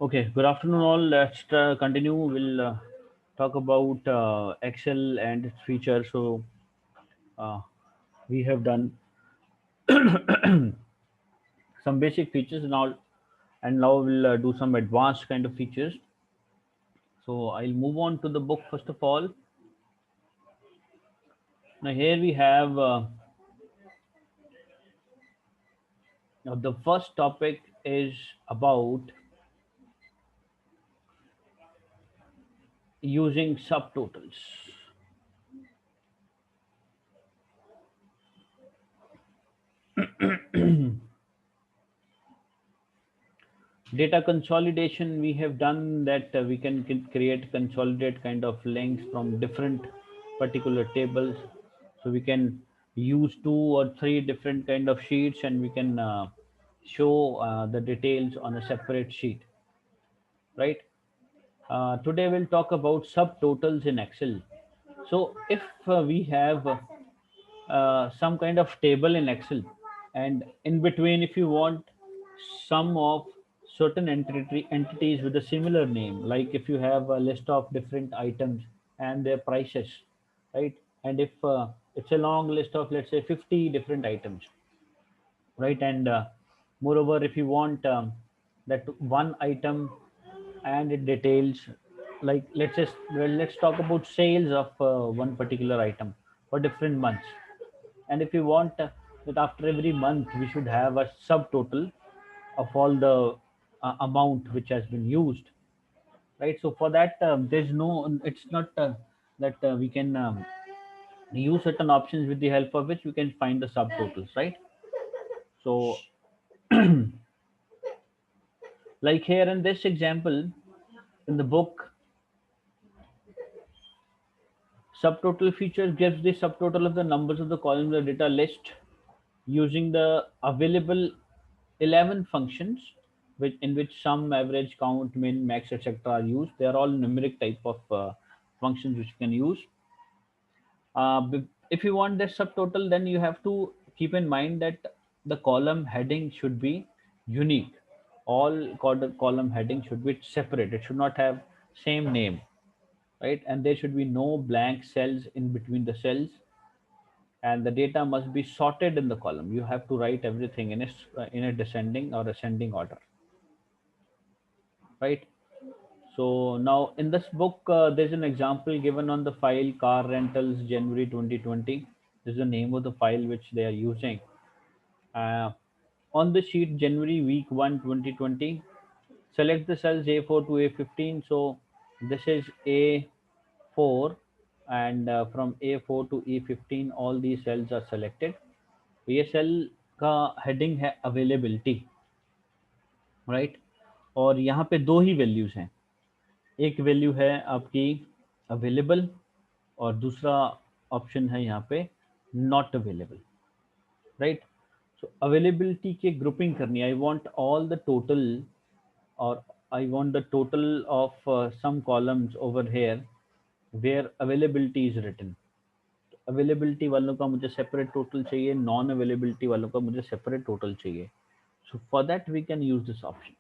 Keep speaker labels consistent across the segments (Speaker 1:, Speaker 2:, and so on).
Speaker 1: Okay, good afternoon, all. Let's continue. We'll talk about Excel and its features. Uh, we have done some basic features now, and now we'll do some advanced kind of features. So I'll move on to the book first of all. Now here we have now the first topic is about using subtotals. Data consolidation, we have done that we can create consolidate kind of links from different particular tables, so we can use two or three different kind of sheets and we can show the details on a separate sheet, right? Today we'll talk about subtotals in Excel. So if we have some kind of table in Excel, and in between, if you want sum of certain entities with a similar name, like if you have a list of different items and their prices, right? And if it's a long list of, let's say, 50 different items, right? And moreover, if you want that one item and it details, like let's talk about sales of one particular item for different months, and if you want that after every month we should have a subtotal of all the amount which has been used, right? So for that, there's no, it's not that we can use certain options with the help of which we can find the subtotals, right? So like here in this example in the book, subtotal feature gives the subtotal of the numbers of the columns of the data list using the available 11 functions, in which sum, average, count, min, max, etc. are used. They are all numeric type of functions which you can use. If you want the subtotal, then you have to keep in mind that the column heading should be unique. All column heading should be separate. It should not have same name, right? And there should be no blank cells in between the cells, and the data must be sorted in the column. You have to write everything in a descending or ascending order, right? So now in this book, there's an example given on the file car rentals January 2020. This is the name of the file which they are using. Uh, on the sheet January week 1 2020, select the cells A4 to A15. So this is A4, and from A4 to E15 all these cells are selected. ये cell का heading है availability, right? और यहाँ पे दो ही values हैं, एक value है आपकी अवेलेबल और दूसरा ऑप्शन है यहाँ पे not available, right? So availability की ग्रुपिंग करनी, I want all the total, और I want the total of sum columns over here where availability is written. Availability वालों का मुझे सेपरेट टोटल चाहिए, नॉन अवेलेबिलिटी वालों का मुझे सेपरेट टोटल चाहिए. So for that we can use this option.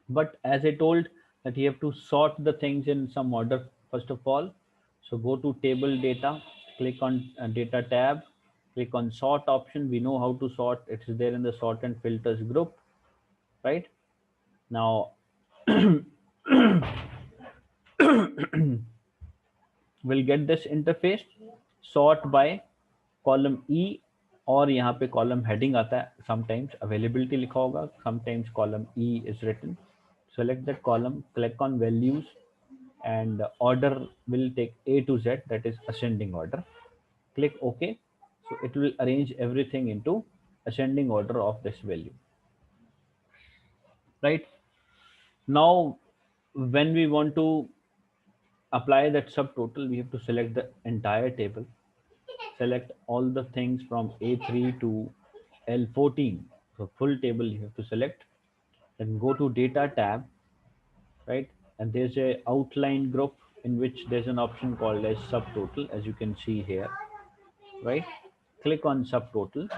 Speaker 1: But as I told that you have to sort the things in some order first of all. So go to table data, click on data tab, click on sort option. We know how to sort. It is there in the sort and filters group, right? Now we'll get this interface, sort by column E, और यहाँ पे column heading आता है, sometimes availability लिखा होगा, sometimes column E is written. Select that column, click on values, and order will take A to Z, that is ascending order. Click OK. So it will arrange everything into ascending order of this value, right? Now when we want to apply that subtotal, we have to select the entire table, select all the things from A3 to L14. So full table you have to select. Then go to data tab, right? And there's a outline group in which there's an option called as subtotal, as you can see here, right? Click on subtotal.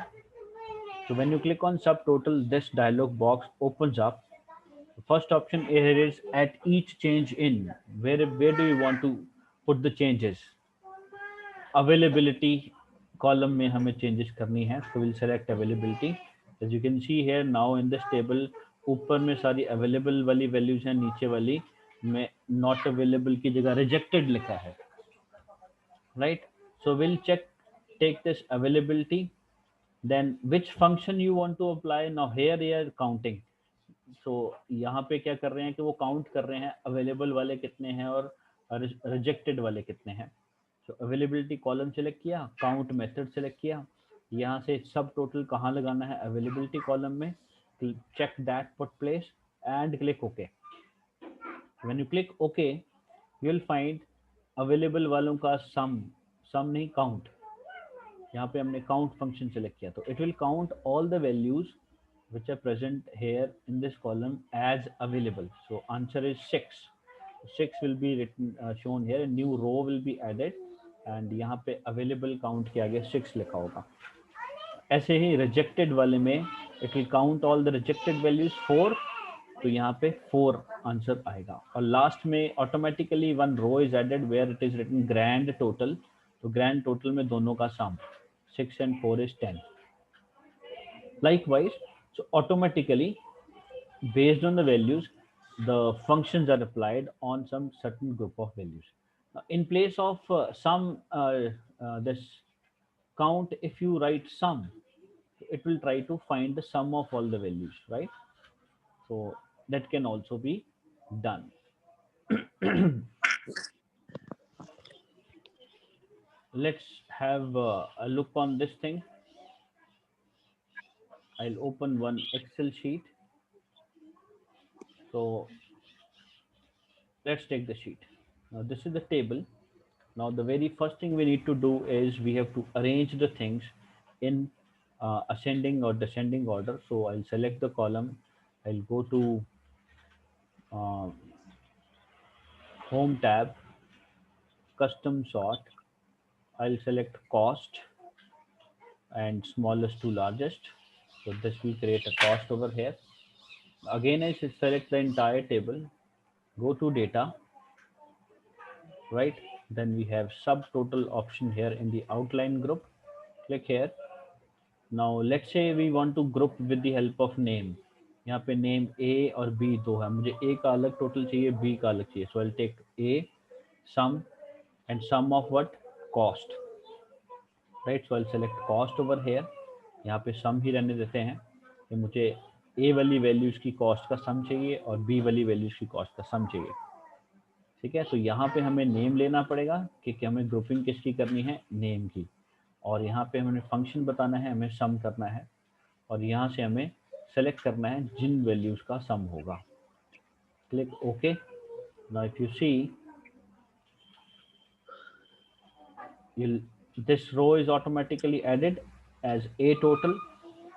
Speaker 1: So when you click on subtotal, this dialog box opens up, First option here is at each change in. Where do you want to put the changes? Availability column में हमें changes करनी है, so we'll select availability. As you can see here now in this table, ऊपर में सारी available वाली values हैं, नीचे वाली में not available की जगह rejected लिखा है, right? So we'll take this availability. Then which function you want to apply? Now here they are counting. So यहाँ पे क्या कर रहे हैं कि वो काउंट कर रहे हैं अवेलेबल वाले कितने हैं और रिजेक्टेड वाले कितने हैं. सो अवेलेबिलिटी कॉलम सेलेक्ट किया, काउंट मेथड सेलेक्ट किया, यहाँ से सब टोटल कहाँ लगाना है अवेलेबिलिटी कॉलम में, check that put place and click okay. When you click okay you will find available वालों का सम नहीं काउंट. यहाँ पे हमने काउंट फंक्शन सेलेक्ट किया तो it will count all the values which are present here in this column as available. So answer is 6. 6 will be written shown here. A new row will be added and यहाँ पे available count के आगे 6 लिखा होगा. ऐसे ही rejected वाले में it will count all the rejected values 4, तो यहाँ पे 4 आंसर आएगा. और लास्ट में automatically one row is added where it is written grand total. तो grand total में दोनों का sum 6 and 4 is 10. Likewise, so automatically based on the values the functions are applied on some certain group of values. In place of this count, if you write sum, it will try to find the sum of all the values, right? So that can also be done. Let's have a look on this thing. I'll open one Excel sheet. So let's take the sheet. Now this is the table. Now the very first thing we need to do is we have to arrange the things in ascending or descending order. So I'll select the column. I'll go to Home tab, Custom Sort. I'll select Cost and smallest to largest. So this will create a cost over here. Again, I select the entire table. Go to Data. Right. Then we have subtotal option here in the outline group. Click here. Now let's say we want to group with the help of name. यहाँ पे name ए और B दो है, मुझे ए का अलग total चाहिए, B का अलग चाहिए. So I take a sum and sum of what cost, right. So I select cost over here. यहाँ पे सम ही रहने देते हैं कि मुझे ए वाली वैल्यूज की कॉस्ट का सम चाहिए और बी वाली वैल्यूज की कॉस्ट का सम चाहिए. ठीक है. तो यहाँ पे हमें नेम लेना पड़ेगा कि हमें ग्रुपिंग किसकी करनी है, नेम की. और यहाँ पे हमें फंक्शन बताना है, हमें सम करना है और यहाँ से हमें सेलेक्ट करना है जिन वैल्यूज का सम होगा. Click okay. Now if you see this row is automatically added as A total.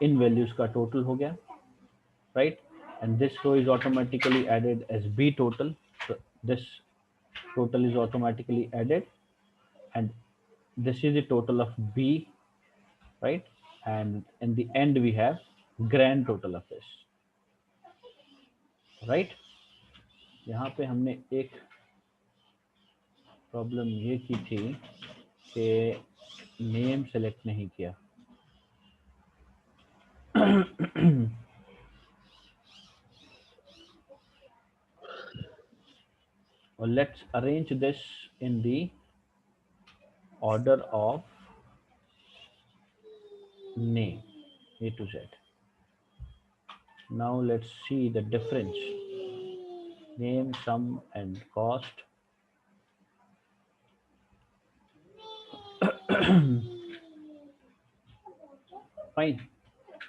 Speaker 1: इन वैल्यूज का टोटल हो गया, right. And this row is automatically added as B total. This total is automatically added and this is the total of B, right. And in the end we have grand total of this, right. यहाँ पे हमने एक problem ये की थी कि name select नहीं किया. Well, let's arrange this in the order of name A to Z. Now let's see the difference. Name, sum and cost. Fine.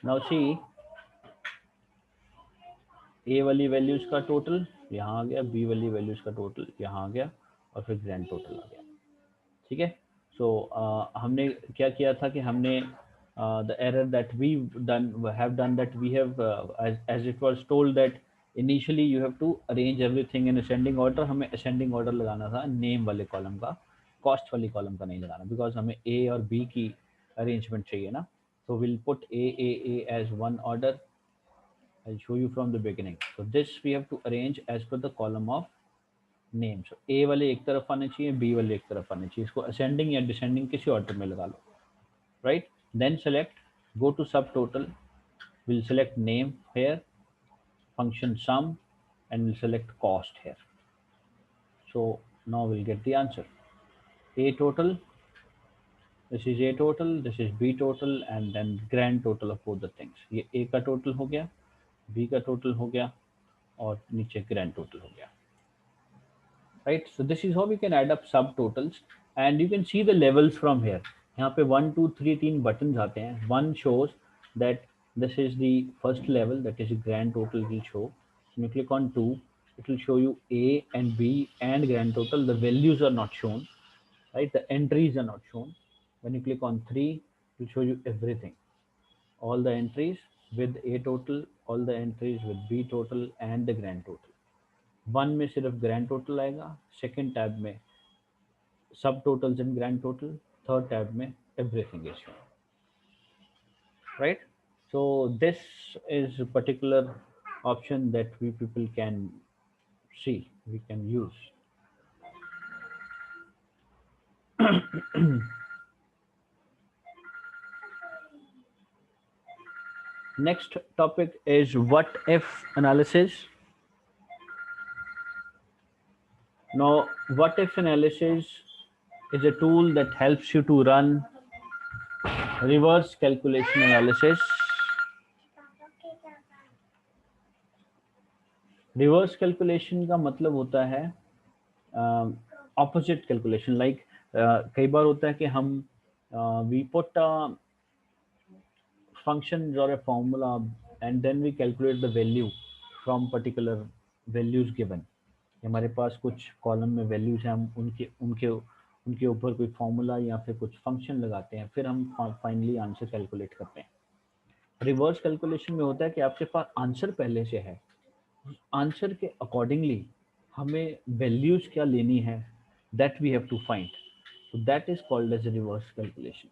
Speaker 1: Now see, ए वाली वैल्यूज का टोटल यहाँ आ गया, बी वाली वैल्यूज का टोटल यहाँ आ गया और फिर ग्रैंड टोटल आ गया. ठीक है. सो हमने क्या किया था कि हमने the error that we have done that we have as it was told that initially you have to arrange everything in ascending order. हमें असेंडिंग ऑर्डर लगाना था नेम वाले कॉलम का, कॉस्ट वाली कॉलम का नहीं लगाना, बिकॉज हमें ए और बी की अरेंजमेंट चाहिए ना. So will put a as one order I'll show you from the beginning. So this we have to arrange as per the column of name. So A वाले एक तरफ आने चाहिए, B वाले एक तरफ आने चाहिए. इसको ascending या descending किसी order में लगा लो. Right? Then select, go to subtotal. We'll select name here, function sum, and we'll select cost here. So now we'll get the answer. A total, this is A total, this is B total, and then grand total of both the things. ये A का total हो गया, B का total हो गया, और नीचे grand total हो गया. Right? So this is how we can add up subtotals, and you can see the levels from here. यहाँ पे 1 2 3 3 buttons आते हैं. One shows that this is the first level, that is grand total will show. When you click on 2, it will show you A and B and grand total. The values are not shown, right? The entries are not shown. When you click on 3, it will show you everything, all the entries with A total, all the entries with B total and the grand total. 1 में सिर्फ grand total आएगा, second tab में subtotals and grand total, third tab में everything is shown, right? So this is a particular option that we people can see, we can use. Next topic is what if analysis. Now, what if analysis is a tool that helps you to run reverse calculation analysis. Reverse calculation का मतलब होता है opposite calculation. Like कई बार होता है कि हम we put functions or a formula and then we calculate the value from particular values given. हमारे पास कुछ कॉलम में वैल्यूज हैं, हम उनके उनके उनके ऊपर कोई फॉर्मूला या फिर कुछ फंक्शन लगाते हैं, फिर हम फाइनली आंसर कैलकुलेट करते हैं. रिवर्स कैलकुलेशन में होता है कि आपके पास आंसर पहले से है, आंसर के अकॉर्डिंगली हमें वैल्यूज क्या लेनी है, that we have to find. So that is called as reverse calculation.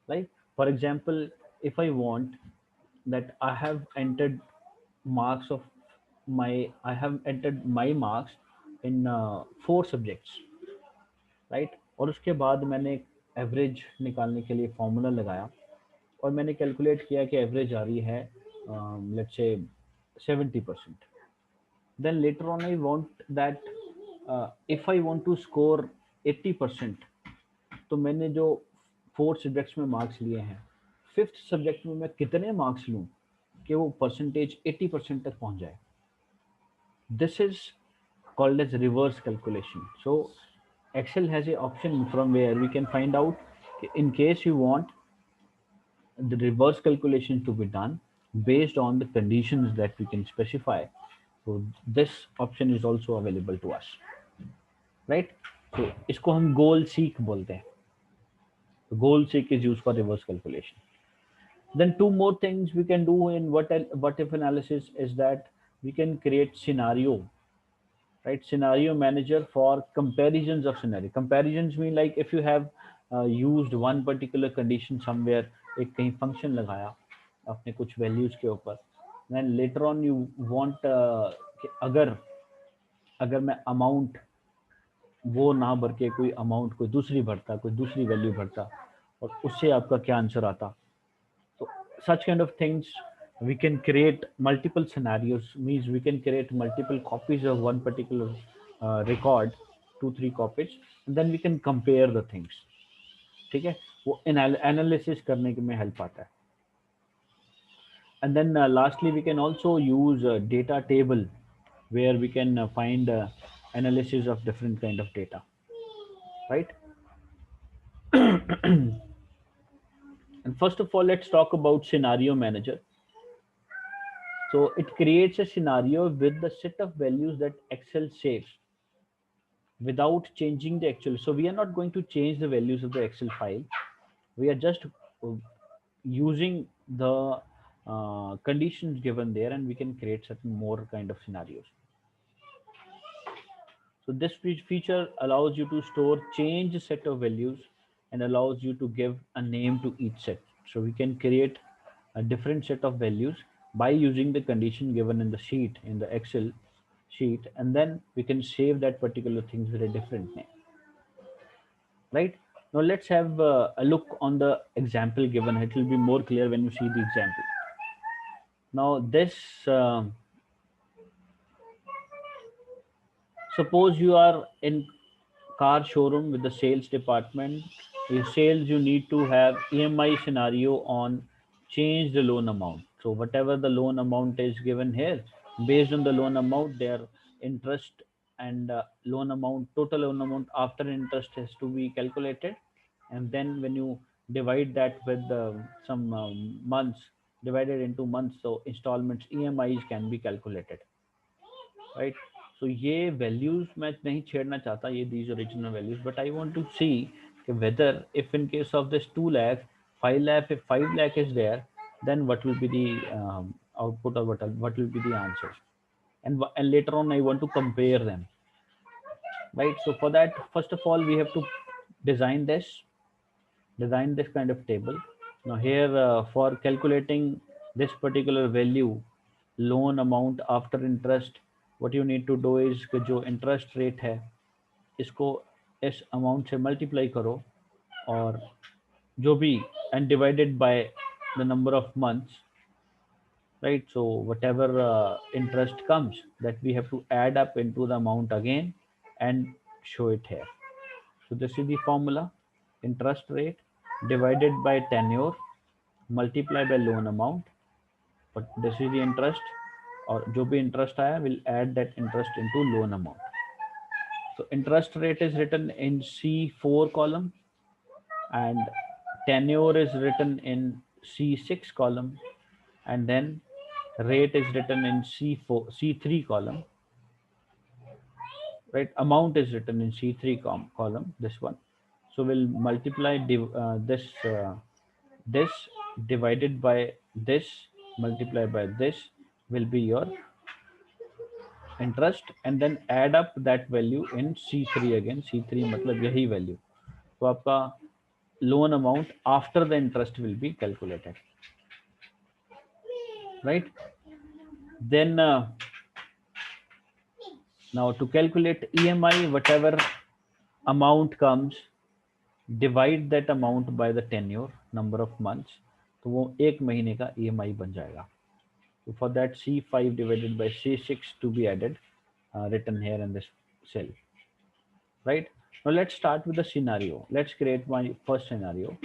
Speaker 1: Like for example, if I want that I have entered marks of I have entered my marks in 4 subjects, right? और उसके बाद मैंने average निकालने के लिए formula लगाया और मैंने कैलकुलेट किया कि एवरेज आ रही है let's say 70%. Then later on I want that if I want to score 80%, तो मैंने जो 4 सब्जेक्ट्स में मार्क्स लिए हैं, 5th सब्जेक्ट में मैं कितने मार्क्स लूँ कि वो परसेंटेज 80% तक पहुँच जाए. This is called as reverse calculation. So Excel has a option from where we can find out in case you want the reverse calculation to be done based on the conditions that we can specify. So this option is also available to us, right? So इसको हम goal seek बोलते हैं. Goal seek is used for reverse calculation. Then 2 more things we can do in what if analysis is that we can create scenario, right? Scenario manager for comparisons of scenario. Comparisons mean like if you have used one particular condition somewhere, एक कहीं function लगाया अपने कुछ values के ऊपर, then later on you want कि अगर मैं amount वो ना भर के कोई अमाउंट कोई दूसरी भरता, कोई दूसरी वैल्यू भरता, और उससे आपका क्या आंसर आता. So such kind of things we can create multiple scenarios, means we can create multiple copies of one particular record, 2-3 copies, and then we can compare the things. ठीक है, वो analysis करने में help आता है. And then lastly we can also use data table where we can find analysis of different kind of data, right? And first of all, let's talk about scenario manager. So it creates a scenario with the set of values that Excel saves without changing the actual. So we are not going to change the values of the Excel file. We are just using the conditions given there, and we can create certain more kind of scenarios. So this feature allows you to store change set of values and allows you to give a name to each set. So we can create a different set of values by using the condition given in the sheet, in the Excel sheet, and then we can save that particular things with a different name, right? Now let's have a look on the example given. It will be more clear when you see the example. Now this, suppose you are in car showroom with the sales department. In sales, you need to have EMI scenario on change the loan amount. So whatever the loan amount is given here, based on the loan amount, their interest and loan amount, total loan amount after interest has to be calculated. And then when you divide that with some months, divided into months, so installments, EMIs can be calculated, right? So ये values मैं नहीं छेड़ना चाहता, ये these original values, but I want to see whether if in case of this 2 lakh, 5 lakh, if 5 lakh is there, then what will be the output, or what will be the answer, and later on I want to compare them, right? So for that, first of all, we have to design this design this kind of table. Now here, for calculating this particular value, loan amount after interest, what you need to do is कि जो interest rate है इसको इस amount से multiply करो, और जो भी, and divided by the number of months, right? So whatever interest comes, that we have to add up into the amount again and show it here. So this is the formula: interest rate divided by tenure multiply by loan amount. But this is the interest, और जो भी interest आया will add that interest into loan amount. So interest rate is written in C4 column, and tenure is written in C6 column, and then rate is written in C3 column, right? Amount is written in C3 column, this one. So we'll multiply this divided by this, multiply by this, will be your interest, and then add up that value in C3 again. C3 मतलब यही value. तो आपका loan amount after the interest will be calculated, right? Then now to calculate EMI, whatever amount comes, divide that amount by the tenure, number of months, तो वो एक महीने का EMI बन जाएगा. So for that, C5 divided by C6 to be added, written here in this cell, right? Now let's start with the scenario. Let's create my first scenario.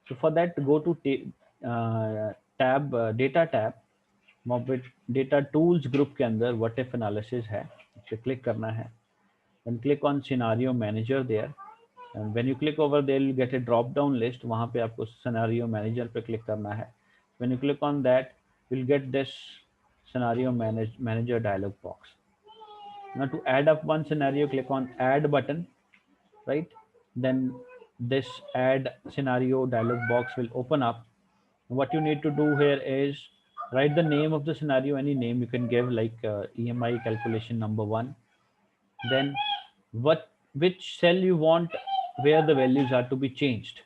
Speaker 1: So for that, go to data tab, मोबिट data tools group के अंदर what if analysis है, इसे click करना है. then click on scenario manager there, and when you click over there you'll get a drop down list. वहाँ पे आपको scenario manager पे क्लिक करना है. when you click on that, you'll get this scenario manager dialog box. Now to add up one scenario, click on add button, right? Then this add scenario dialog box will open up. What you need to do here is write the name of the scenario, any name you can give, like EMI calculation number 1. Then which cell you want where the values are to be changed,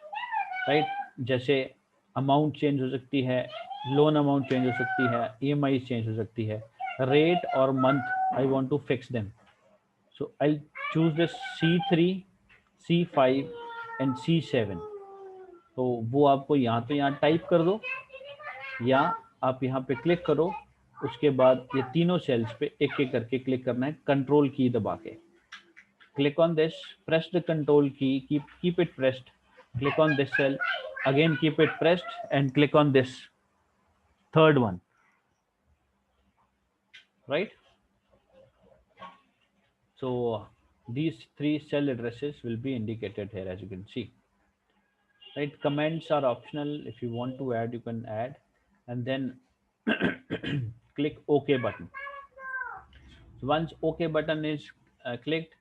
Speaker 1: right? जैसे amount change हो सकती है, loan amount change हो सकती है, EMI change हो सकती है, rate और month I want to fix them. So I'll choose this C3, C5 and C7. तो वो आपको यहाँ पे यहाँ टाइप कर दो, या आप यहाँ पे क्लिक करो. उसके बाद ये तीनों सेल्स पे एक एक करके क्लिक करना है, कंट्रोल की दबा के. Click on this, press the control की, keep it pressed, click on this cell, again keep it pressed, and click on this third one, right? So these 3 cell addresses will be indicated here, as you can see, right? Comments are optional. If you want to add, you can add, and then click OK button. So once OK button is clicked,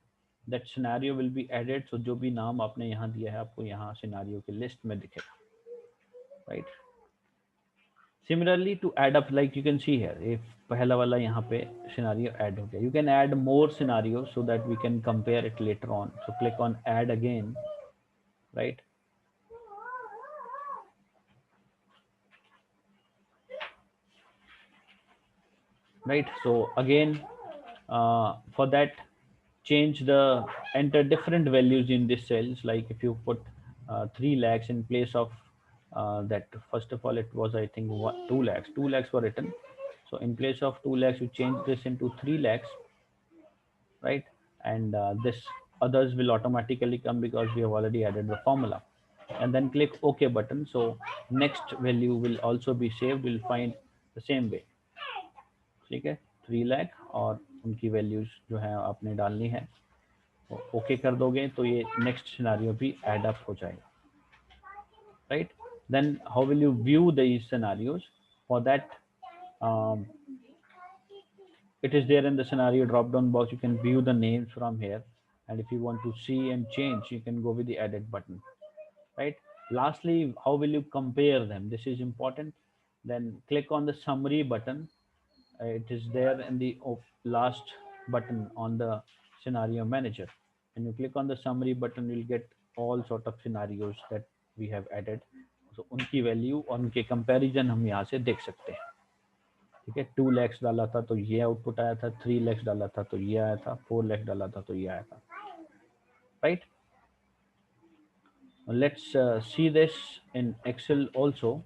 Speaker 1: that scenario will be added. So जो भी नाम आपने यहाँ दिया है, आपको यहाँ scenario की list में दिखेगा, right? Similarly, to add up, like you can see here, if पहला वाला यहाँ पे scenario add हो गया, you can add more scenarios so that we can compare it later on. So click on add again, right? right? So again, for that, change the enter different values in this cells. Like if you put 3 lakhs in place of that, first of all it was, I think, 2 lakhs. 2 lakhs were written, so in place of 2 lakhs you change this into 3 lakhs, right? And this others will automatically come because we have already added the formula. And then click OK button. So next value will also be saved. We'll find the same way. ठीक है, 3 लाख और उनकी values जो है आपने डालनी है, okay कर दोगे तो ये नेक्स्ट सिनारियो भी एड अप हो जाएगा, right? Then how will you view these scenarios? For that, um, it is there in the scenario drop down box. You can view the names from here, and if you want to see and change, you can go with the edit button, right? Lastly, how will you compare them? This is important. Then click on the summary button. It is there in the last button on the scenario manager. When you click on the summary button, you'll get all sort of scenarios that we have added. So उनकी value और उनके comparison हम यहाँ से देख सकते हैं, ठीक है? 2 lakhs डाला था तो ये आउटपुट आया था, 3 lakhs डाला था तो ये आया था, 4 lakhs डाला था तो ये आया था, right? Let's see this in Excel also.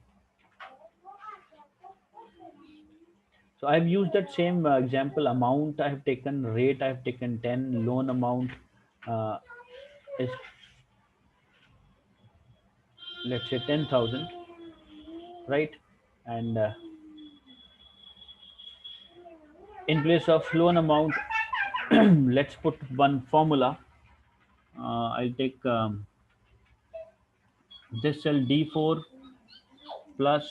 Speaker 1: So I've used that same example. Amount I have taken, rate I have taken 10, loan amount uh, is, let's say, 10,000, right? And in place of loan amount, let's put one formula. I'll take this cell D4 plus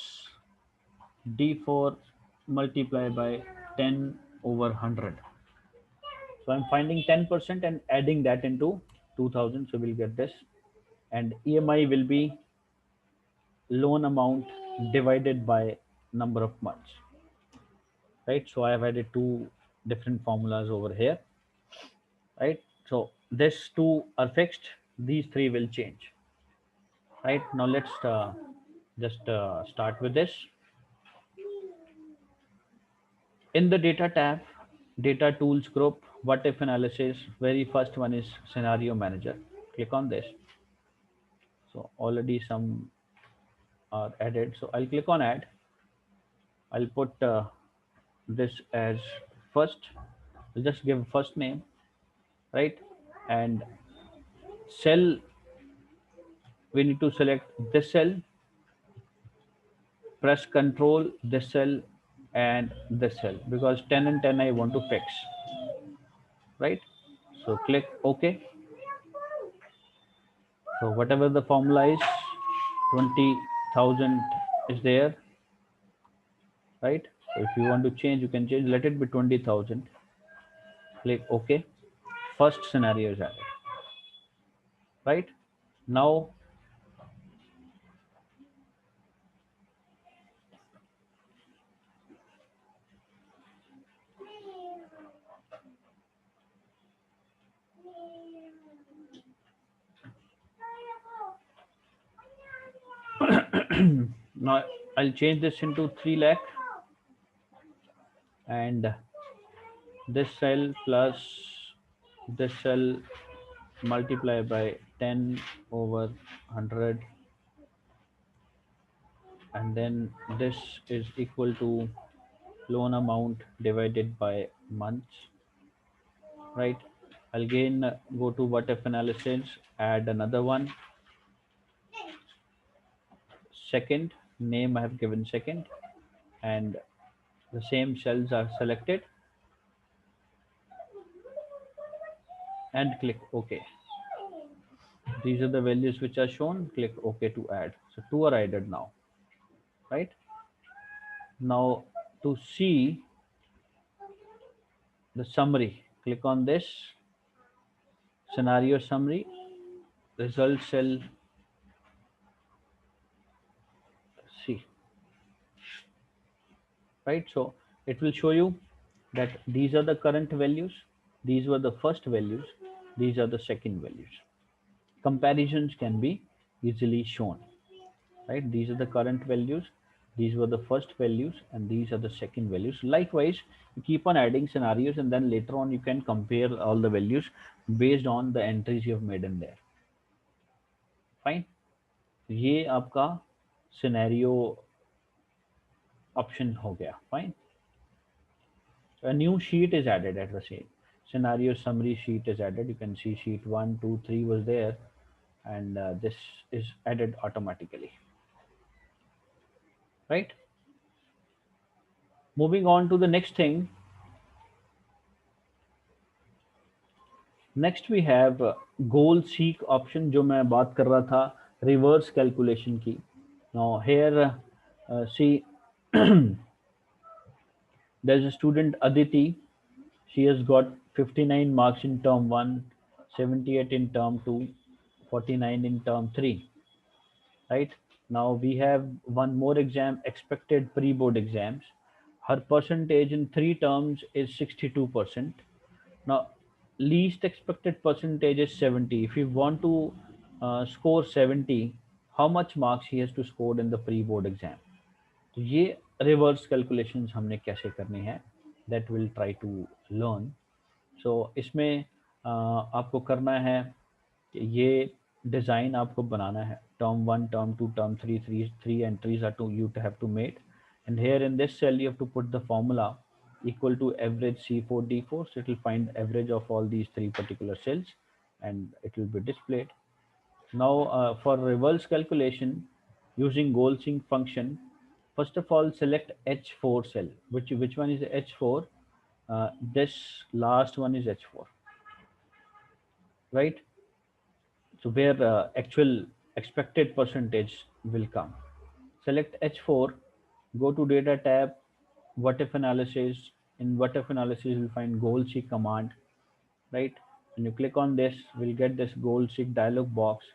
Speaker 1: D4 multiplied by 10 over 100. So I'm finding 10% and adding that into 2000. So we'll get this. And EMI will be loan amount divided by number of months, right? So I have added two different formulas over here, right? So this two are fixed. These three will change, right? Now let's just start with this. In the data tab, data tools group, what if analysis, very first one is scenario manager. Click on this. So already some are added. So I'll click on add. I'll put this as first. I'll just give first name, right? And cell, we need to select this cell, press control this cell and this cell, because 10 and 10 I want to fix, right? So click OK. So whatever the formula is, 20,000 is there, right? So if you want to change, you can change, let it be 20,000. Click OK. First scenario is added, right? Now now I'll change this into 3 lakh, and this cell plus this cell multiply by 10 over 100, and then this is equal to loan amount divided by months, right? I'll again go to what if analysis, add another one, second name I have given second, and the same cells are selected, and click OK. These are the values which are shown. Click OK to add. So two are added now, right? Now to see the summary, click on this scenario summary, result cell C, right? So it will show you that these are the current values, these were the first values, these are the second values. Comparisons can be easily shown, right? These are the current values, These were the first values and these are the second values. Likewise, you keep on adding scenarios and then later on you can compare all the values based on the entries you have made in there. Fine. ये आपका scenario option हो गया. Fine. A new sheet is added at the same. Scenario summary sheet is added. You can see sheet 1, 2, 3 was there, and this is added automatically. Right? Moving on to the next thing. Next we have goal seek option, जो मैं बात कर रहा था reverse calculation की. Now here see there's a student Aditi. She has got 59 marks in term 1, 78 in term 2, 49 in term 3. Right? Now we have one more exam, expected pre-board exams. Her percentage in 3 terms is 62%. Now, least expected percentage is 70. If you want to score 70, how much marks he has to score in the pre-board exam? तो ये reverse calculations हमने कैसे करनी है, that will try to learn. So इसमें आपको करना है कि ये डिज़ाइन आपको बनाना है. Term 1, term 2, term 3, three entries are to you to have to made, and here in this cell you have to put the formula equal to average C4 D4. So it will find average of all these 3 particular cells and it will be displayed. Now for reverse calculation using goal sync function, first of all select H4 cell. Which one is H4? This last one is H4, right? So where actual expected percentage will come. Select H4, go to data tab, what if analysis. In what if analysis you'll find goal seek command, right? When you click on this, we'll get this goal seek dialog box.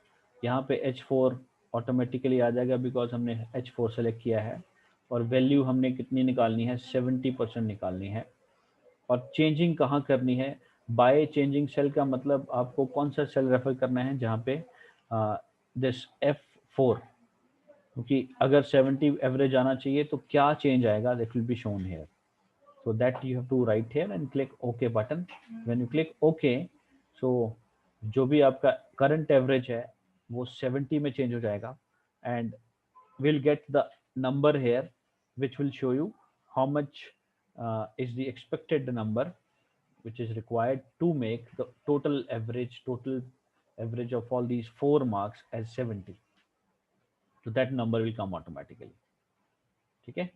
Speaker 1: यहाँ पे H4 automatically आ जाएगा because हमने H4 select किया है, और value हमने कितनी निकालनी है, 70% निकालनी है. और चेंजिंग कहाँ करनी है, बाय चेंजिंग सेल का मतलब आपको कौन सा सेल रेफर करना है जहाँ पे दिस F4, क्योंकि अगर 70 एवरेज आना चाहिए तो क्या चेंज आएगा, that will be shown here. So that you have to write here and click OK button. When you click OK, so जो भी आपका current average है वो 70 में change हो जाएगा, and we'll get the number here which will show you how much is the expected number which is required to make the total average of all these 4 marks as 70. So that number will come automatically. ठीक है?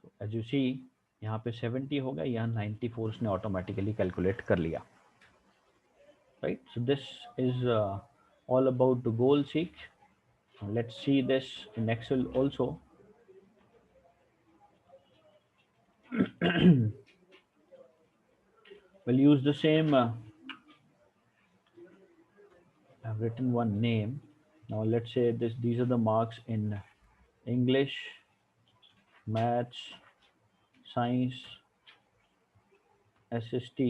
Speaker 1: So as you see, यहाँ पे 70 होगा, यहाँ 94 उसने automatically calculate कर लिया. Right? So this is all about the goal seek. Let's see this in Excel also. We'll use the same. I've written one name. Now let's say these are the marks in English, Maths, Science, SST,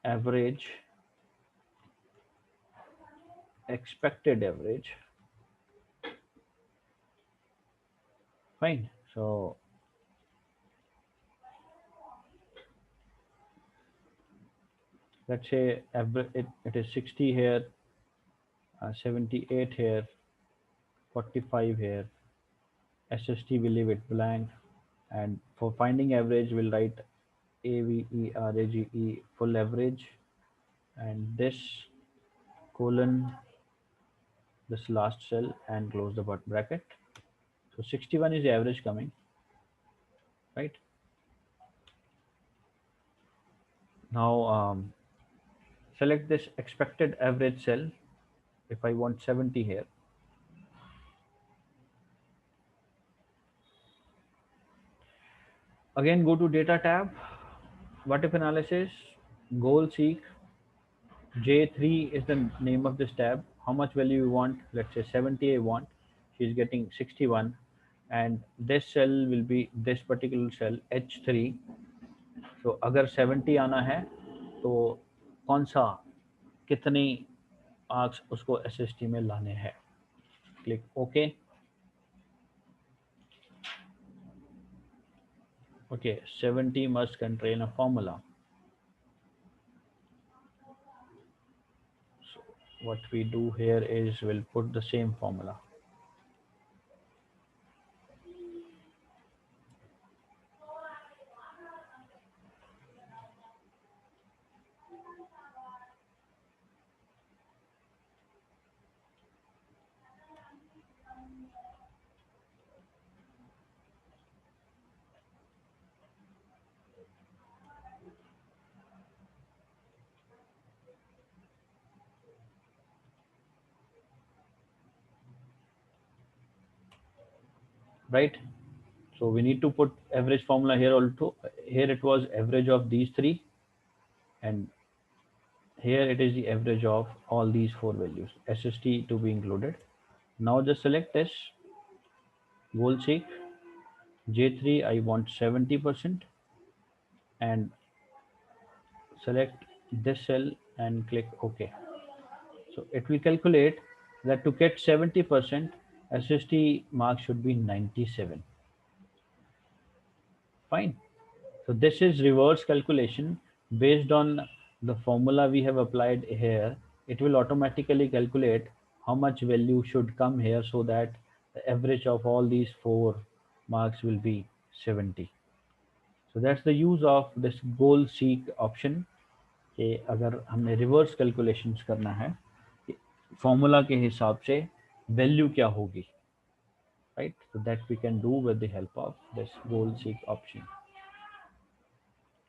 Speaker 1: average, expected average. Fine. So let's say it is 60 here, 78 here, 45 here. SST will leave it blank, and for finding average we'll write AVERAGE full average, and this colon this last cell and close the bracket. So 61 is the average coming, right? Now select this expected average cell. If I want 70 here, again go to data tab, what if analysis, goal seek. J3 is the name of this tab. How much value you want? Let's say 70 I want. She's getting 61, and this cell will be this particular cell H3. So अगर 70 आना है तो कौन सा कितनी marks उसको SST में लाने हैं. Click OK. Okay, 70 must contain a formula. So what we do here is we'll put the same formula. Right? So we need to put average formula here also. Here it was average of these three, and here it is the average of all these four values, SST to be included. Now just select this, goal seek, J3 I want 70%, and select this cell and click OK. So it will calculate that to get 70%, SST mark should be 97. Fine. So this is reverse calculation based on the formula we have applied here. It will automatically calculate how much value should come here so that the average of all these four marks will be 70. So that's the use of this goal seek option. कि अगर हमने reverse calculations करना है formula के हिसाब से value क्या होगी, right? So that we can do with the help of this goal seek option.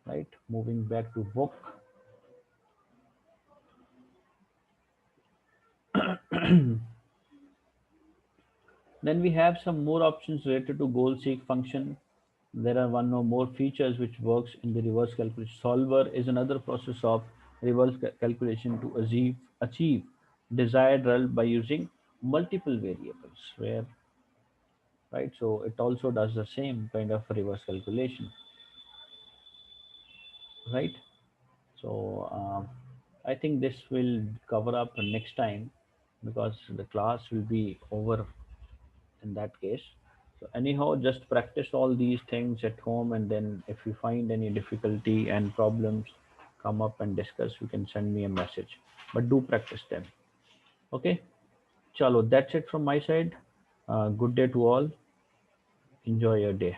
Speaker 1: Right, moving back to book. Then we have some more options related to goal seek function. There are one or more features which works in the reverse calculation. Solver is another process of reverse calculation to achieve desired result by using multiple variables where, right, so it also does the same kind of reverse calculation, right? So I think this will cover up next time because the class will be over in that case. So anyhow, just practice all these things at home, and then if you find any difficulty and problems, come up and discuss. You can send me a message, but do practice them. Okay, chalo, that's it from my side. Good day to all. Enjoy your day.